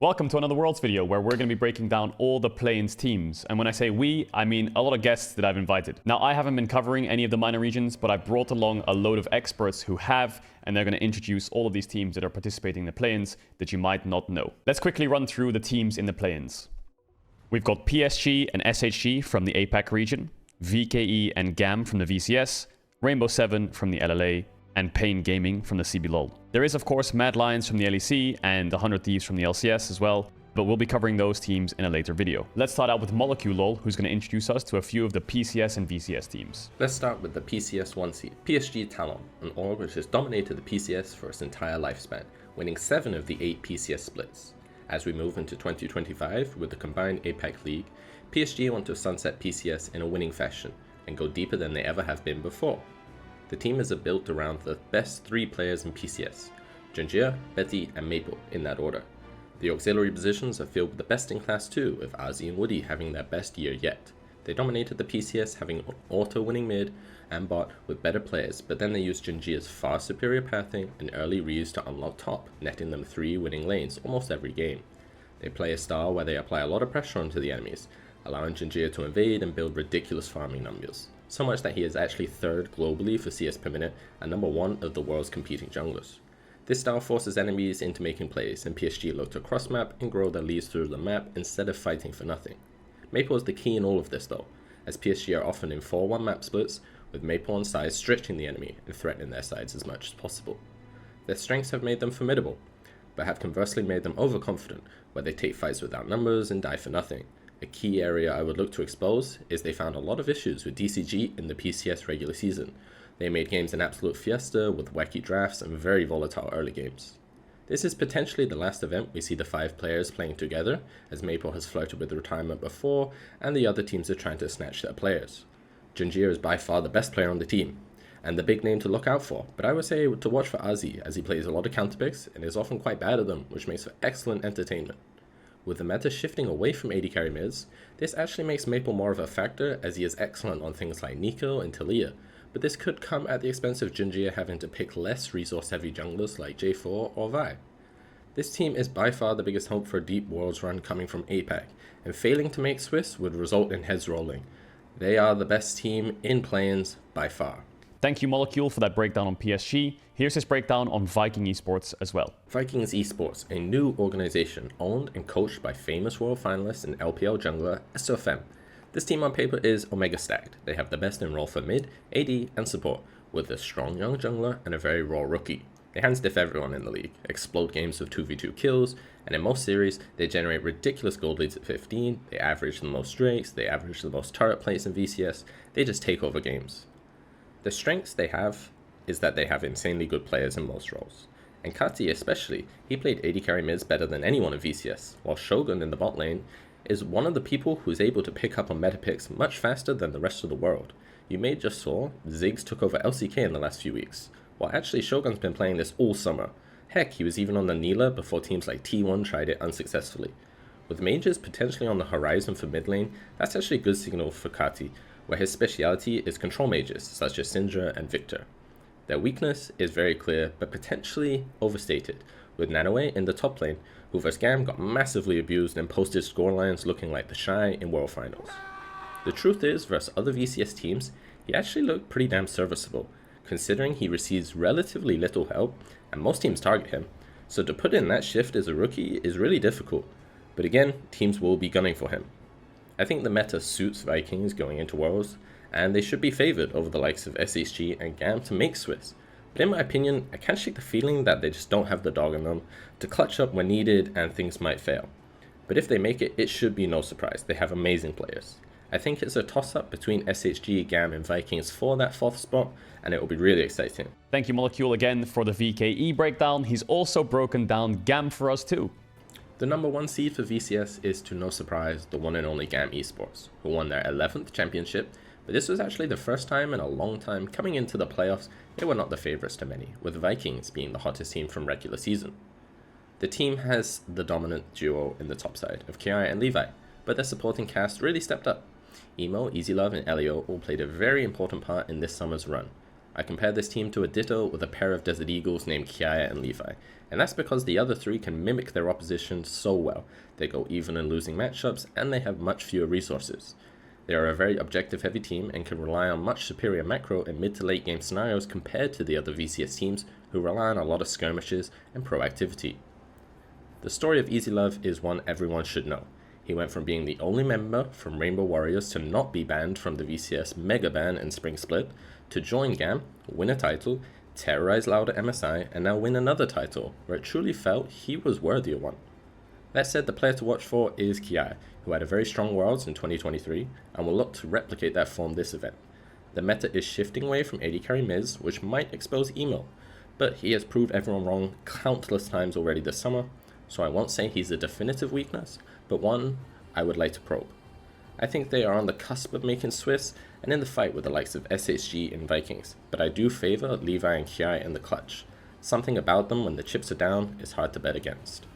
Welcome to another Worlds video where we're going to be breaking down all the Playins teams. And when I say we, I mean a lot of guests that I've invited. Now, I haven't been covering any of the minor regions, but I brought along a load of experts who have, and they're going to introduce all of these teams that are participating in the Playins that you might not know. Let's quickly run through the teams in the Playins. We've got PSG and SHG from the APAC region, VKE and GAM from the VCS, Rainbow7 from the LLA, and Pain Gaming from the CBLOL. There is, of course, Mad Lions from the LEC and 100 Thieves from the LCS as well, but we'll be covering those teams in a later video. Let's start out with Molecule, who's going to introduce us to a few of the PCS and VCS teams. Let's start with the PCS 1 seed, PSG Talon, an org which has dominated the PCS for its entire lifespan, winning 7 of the 8 PCS splits. As we move into 2025 with the combined APAC League, PSG want to sunset PCS in a winning fashion and go deeper than they ever have been before. The team is built around the best 3 players in PCS, Junjia, Betty and Maple in that order. The auxiliary positions are filled with the best in class too, with Ozzy and Woody having their best year yet. They dominated the PCS having auto-winning mid and bot with better players, but then they used Junjia's far superior pathing and early reads to unlock top, netting them 3 winning lanes almost every game. They play a style where they apply a lot of pressure onto the enemies, allowing Junjia to invade and build ridiculous farming numbers. So much that he is actually 3rd globally for CS per minute and number 1 of the world's competing junglers. This style forces enemies into making plays, and PSG look to cross map and grow their leads through the map instead of fighting for nothing. Maple is the key in all of this though, as PSG are often in 4-1 map splits, with Maple on sides stretching the enemy and threatening their sides as much as possible. Their strengths have made them formidable, but have conversely made them overconfident, where they take fights without numbers and die for nothing. A key area I would look to expose is they found a lot of issues with DCG in the PCS regular season. They made games an absolute fiesta with wacky drafts and very volatile early games. This is potentially the last event we see the 5 players playing together, as Maple has flirted with retirement before and the other teams are trying to snatch their players. Junjia is by far the best player on the team, and the big name to look out for, but I would say to watch for Ozzy as he plays a lot of counter picks and is often quite bad at them, which makes for excellent entertainment. With the meta shifting away from AD carry mids, this actually makes Maple more of a factor as he is excellent on things like Nico and Talia, but this could come at the expense of Junjia having to pick less resource heavy junglers like J4 or Vi. This team is by far the biggest hope for a deep Worlds run coming from APAC, and failing to make Swiss would result in heads rolling. They are the best team in Playins by far. Thank you, Molecule, for that breakdown on PSG. Here's his breakdown on Vikings Esports as well. Vikings Esports, a new organization owned and coached by famous world finalist and LPL jungler SoftBank. This team on paper is Omega stacked. They have the best in role for mid, AD and support, with a strong young jungler and a very raw rookie. They hand stiff everyone in the league, explode games with 2v2 kills, and in most series, they generate ridiculous gold leads at 15, they average the most drakes, they average the most turret plays in VCS, they just take over games. The strengths they have is that they have insanely good players in most roles. And Kati especially, he played AD carry mids better than anyone in VCS, while Shogun in the bot lane is one of the people who's able to pick up on meta picks much faster than the rest of the world. You may just saw Ziggs took over LCK in the last few weeks, while actually Shogun's been playing this all summer. Heck, he was even on the Neela before teams like T1 tried it unsuccessfully. With mages potentially on the horizon for mid lane, that's actually a good signal for Kati, where his speciality is control mages such as Syndra and Victor. Their weakness is very clear but potentially overstated, with Nanoe in the top lane, who vs GAM got massively abused and posted scorelines looking like the Shy in World Finals. The truth is, versus other VCS teams, he actually looked pretty damn serviceable, considering he receives relatively little help and most teams target him, so to put in that shift as a rookie is really difficult, but again, teams will be gunning for him. I think the meta suits Vikings going into Worlds, and they should be favoured over the likes of SHG and GAM to make Swiss. But in my opinion, I can't shake the feeling that they just don't have the dog in them to clutch up when needed and things might fail. But if they make it, it should be no surprise. They have amazing players. I think it's a toss-up between SHG, GAM and Vikings for that 4th spot, and it will be really exciting. Thank you, Molecule, again for the VKE breakdown. He's also broken down GAM for us too. The number 1 seed for VCS is, to no surprise, the one and only GAM Esports, who won their 11th championship, but this was actually the first time in a long time coming into the playoffs they were not the favourites to many, with Vikings being the hottest team from regular season. The team has the dominant duo in the top side of Ki and Levi, but their supporting cast really stepped up. Emo, EasyLove and Elio all played a very important part in this summer's run. I compare this team to a ditto with a pair of Desert Eagles named Kiaya and Levi, and that's because the other three can mimic their opposition so well. They go even in losing matchups, and they have much fewer resources. They are a very objective heavy team and can rely on much superior macro and mid to late game scenarios compared to the other VCS teams who rely on a lot of skirmishes and proactivity. The story of Easy Love is one everyone should know. He went from being the only member from Rainbow Warriors to not be banned from the VCS Mega Ban and Spring Split, to join GAM, win a title, terrorize Loud at MSI, and now win another title, where it truly felt he was worthy of one. That said, the player to watch for is Kiaya, who had a very strong Worlds in 2023, and will look to replicate that form this event. The meta is shifting away from AD carry Miz, which might expose Emo, but he has proved everyone wrong countless times already this summer, so I won't say he's a definitive weakness, but one I would like to probe. I think they are on the cusp of making Swiss and in the fight with the likes of SHG and Vikings, but I do favor Levi and Kiai in the clutch. Something about them when the chips are down is hard to bet against.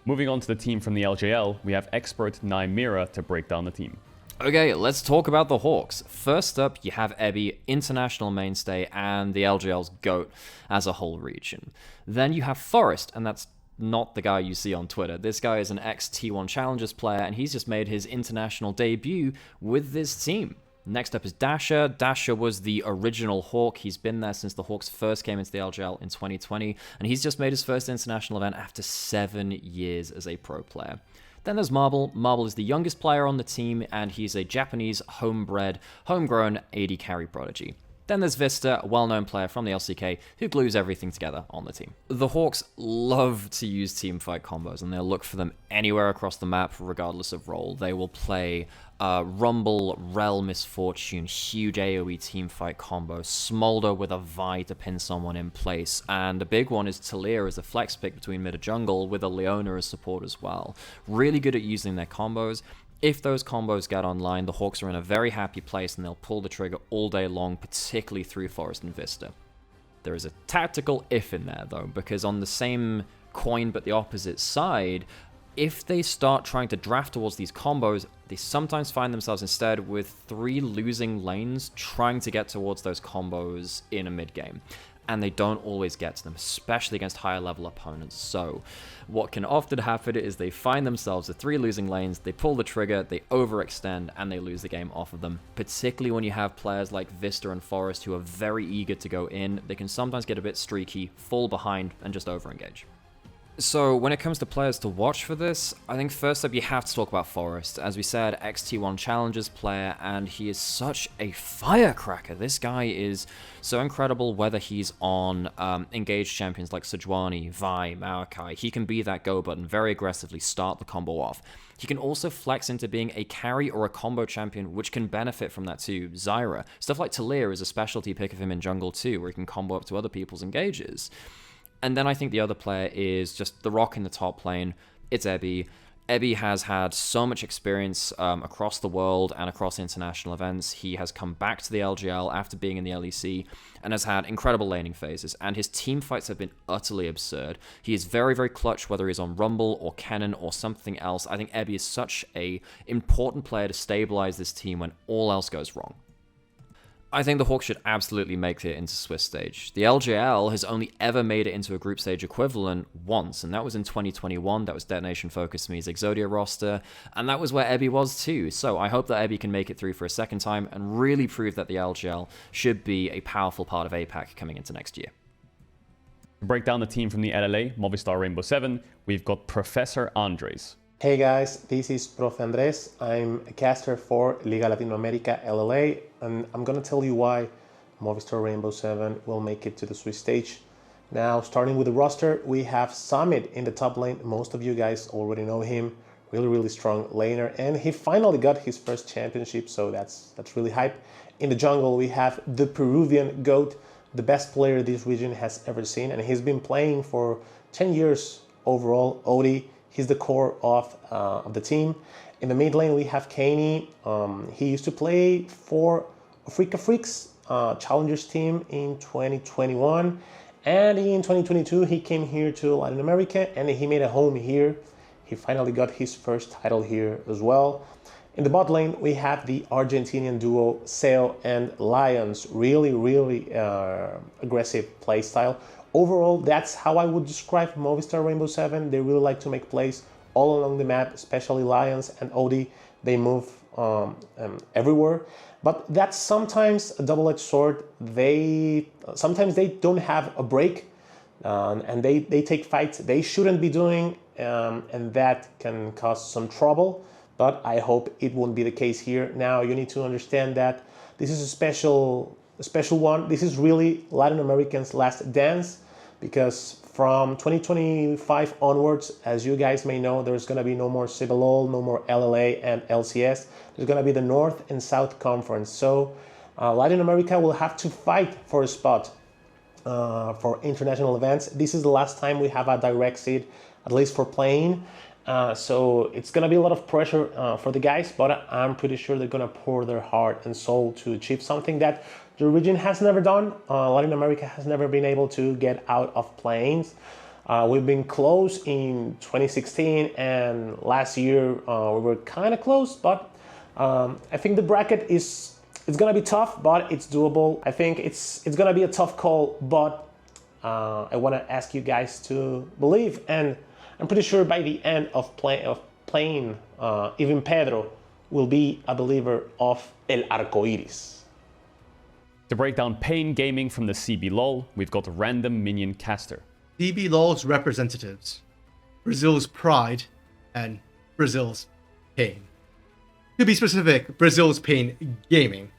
Moving on to the team from the LJL, we have expert Nymaera to break down the team. Okay, let's talk about the Hawks. First up, you have Ebby, international mainstay, and the LJL's GOAT as a whole region. Then you have Forest, and that's not the guy you see on Twitter. This guy is an ex-T1 Challengers player, and he's just made his international debut with this team. Next up is Dasher. Dasher was the original Hawk. He's been there since the Hawks first came into the LGL in 2020, and he's just made his first international event after 7 years as a pro player. Then there's Marble. Marble is the youngest player on the team, and he's a Japanese homegrown AD carry prodigy. Then there's Vista, a well-known player from the LCK who glues everything together on the team. The Hawks love to use teamfight combos, and they'll look for them anywhere across the map regardless of role. They will play Rumble, Rel, Misfortune, huge AoE teamfight combo, Smolder with a Vi to pin someone in place, and a big one is Talia as a flex pick between mid and jungle with a Leona as support as well. Really good at using their combos. If those combos get online, the Hawks are in a very happy place and they'll pull the trigger all day long, particularly through Forest and Vista. There is a tactical if in there though, because on the same coin but the opposite side, if they start trying to draft towards these combos, they sometimes find themselves instead with 3 losing lanes trying to get towards those combos in a mid game. And they don't always get to them, especially against higher level opponents. So what can often happen is they find themselves with 3 losing lanes, they pull the trigger, they overextend, and they lose the game off of them. Particularly when you have players like Vista and Forest who are very eager to go in, they can sometimes get a bit streaky, fall behind, and just overengage. So when it comes to players to watch for this, I think first up you have to talk about Forest. As we said, ex-T1 Challengers player, and he is such a firecracker. This guy is so incredible whether he's on engaged champions like Sejuani, Vi, Maokai. He can be that go button, very aggressively start the combo off. He can also flex into being a carry or a combo champion, which can benefit from that too. Zyra. Stuff like Talia is a specialty pick of him in jungle too, where he can combo up to other people's engages. And then I think the other player is just the rock in the top lane. It's Ebby. Ebby has had so much experience across the world and across international events. He has come back to the LGL after being in the LEC and has had incredible laning phases. And his team fights have been utterly absurd. He is very, very clutch, whether he's on Rumble or Cannon or something else. I think Ebby is such an important player to stabilize this team when all else goes wrong. I think the Hawks should absolutely make it into Swiss stage. The LJL has only ever made it into a group stage equivalent once, and that was in 2021. That was Detonation Focus Me's Exodia roster, and that was where Ebby was too. So I hope that Ebby can make it through for a second time and really prove that the LJL should be a powerful part of APAC coming into next year. To break down the team from the LLA, Movistar Rainbow7, we've got ProfeAndres. Hey guys, this is ProfeAndres. I'm a caster for Liga Latinoamérica LLA, and I'm gonna tell you why Movistar Rainbow7 will make it to the Swiss stage. Now, starting with the roster, we have Summit in the top lane. Most of you guys already know him. Really strong laner, and he finally got his first championship, so that's really hype. In the jungle, we have the Peruvian GOAT, the best player this region has ever seen, and he's been playing for 10 years overall, Odie. He's the core of the team. In the mid lane, we have Kaney. He used to play for Africa Freaks Challengers team in 2021. And in 2022, he came here to Latin America and he made a home here. He finally got his first title here as well. In the bot lane, we have the Argentinian duo Sail and Lions. Really aggressive playstyle. Overall, that's how I would describe Movistar Rainbow7. They really like to make plays all along the map, especially Lions and Odie. They move everywhere. But that's sometimes a double-edged sword. Sometimes they don't have a break, and they take fights they shouldn't be doing, and that can cause some trouble. But I hope it won't be the case here. Now you need to understand that this is a special one. This is really Latin Americans' last dance, because from 2025 onwards, as you guys may know, there's going to be no more CBLOL, no more LLA and LCS. There's going to be the North and South Conference. So Latin America will have to fight for a spot for international events. This is the last time we have a direct seed, at least for playing. So it's going to be a lot of pressure for the guys, but I'm pretty sure they're going to pour their heart and soul to achieve something that the region has never done. Latin America has never been able to get out of Playins. We've been close in 2016, and last year we were kind of close, but I think the bracket it's going to be tough, but it's doable. I think it's going to be a tough call, but I want to ask you guys to believe, and I'm pretty sure by the end of playing, even Pedro will be a believer of El Arcoiris. To break down Pain Gaming from the CBLOL, we've got RandomMinionCaster. CBLOL's representatives, Brazil's pride, and Brazil's pain. To be specific, Brazil's Pain Gaming,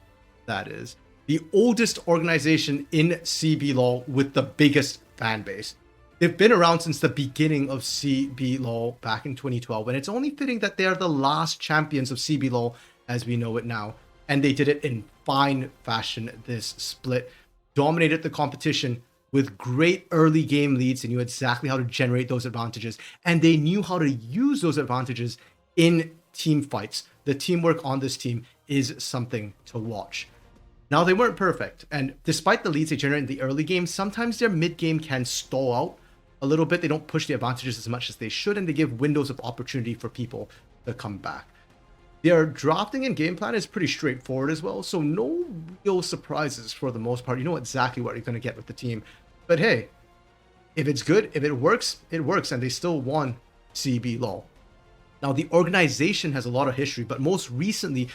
that is. The oldest organization in CBLOL with the biggest fan base. They've been around since the beginning of CBLOL back in 2012, and it's only fitting that they are the last champions of CBLOL as we know it now. And they did it in fine fashion this split. Dominated the competition with great early game leads. They knew exactly how to generate those advantages. And they knew how to use those advantages in team fights. The teamwork on this team is something to watch. Now, they weren't perfect. And despite the leads they generate in the early game, sometimes their mid game can stall out a little bit. They don't push the advantages as much as they should. And they give windows of opportunity for people to come back. Their drafting and game plan is pretty straightforward as well, so no real surprises for the most part. You know exactly what you're going to get with the team. But hey, if it's good, if it works, and they still won CBLOL. Now, the organization has a lot of history, but most recently,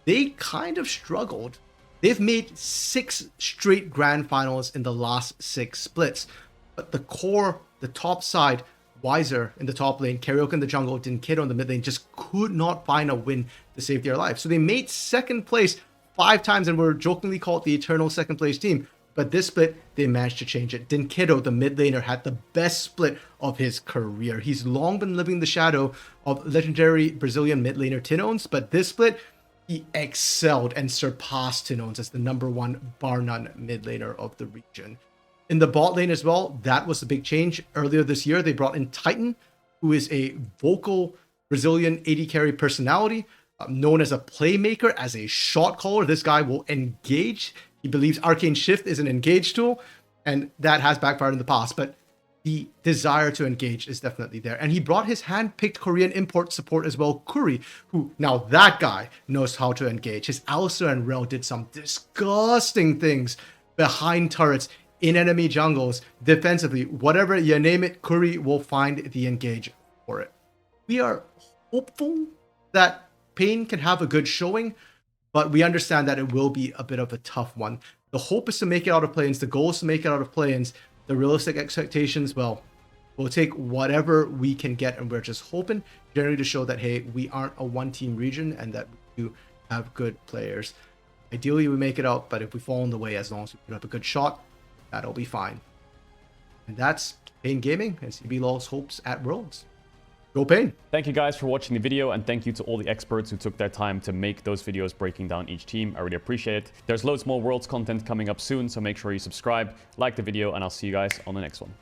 they kind of struggled. They've made 6 straight grand finals in the last 6 splits, but the core, the top side, Wiser in the top lane, Karaoke in the jungle, Dinkiddo in the mid lane just could not find a win to save their life. So they made second place 5 times and were jokingly called the eternal second place team. But this split, they managed to change it. Dinkiddo, the mid laner, had the best split of his career. He's long been living the shadow of legendary Brazilian mid laner Tinones, but this split, he excelled and surpassed Tinones as the #1 bar none mid laner of the region. In the bot lane as well, that was a big change. Earlier this year, they brought in Titan, who is a vocal Brazilian AD carry personality, known as a playmaker, as a shot caller. This guy will engage. He believes Arcane Shift is an engage tool, and that has backfired in the past, but the desire to engage is definitely there. And he brought his hand-picked Korean import support as well, Kuri, who, now that guy knows how to engage. His Alistair and Rel did some disgusting things behind turrets, in enemy jungles, defensively, whatever you name it, Kuri will find the engage for it. We are hopeful that Pain can have a good showing, but we understand that it will be a bit of a tough one. The hope is to make it out of Playins. The goal is to make it out of Playins. The realistic expectations, well, we'll take whatever we can get, and we're just hoping generally to show that, hey, we aren't a one-team region and that we do have good players. Ideally, we make it out, but if we fall in the way, as long as we put up a good shot, that'll be fine. And that's Pain Gaming and CBLOL's hopes at Worlds. Go Pain! Thank you guys for watching the video, and thank you to all the experts who took their time to make those videos breaking down each team. I really appreciate it. There's loads more Worlds content coming up soon, so make sure you subscribe, like the video, and I'll see you guys on the next one.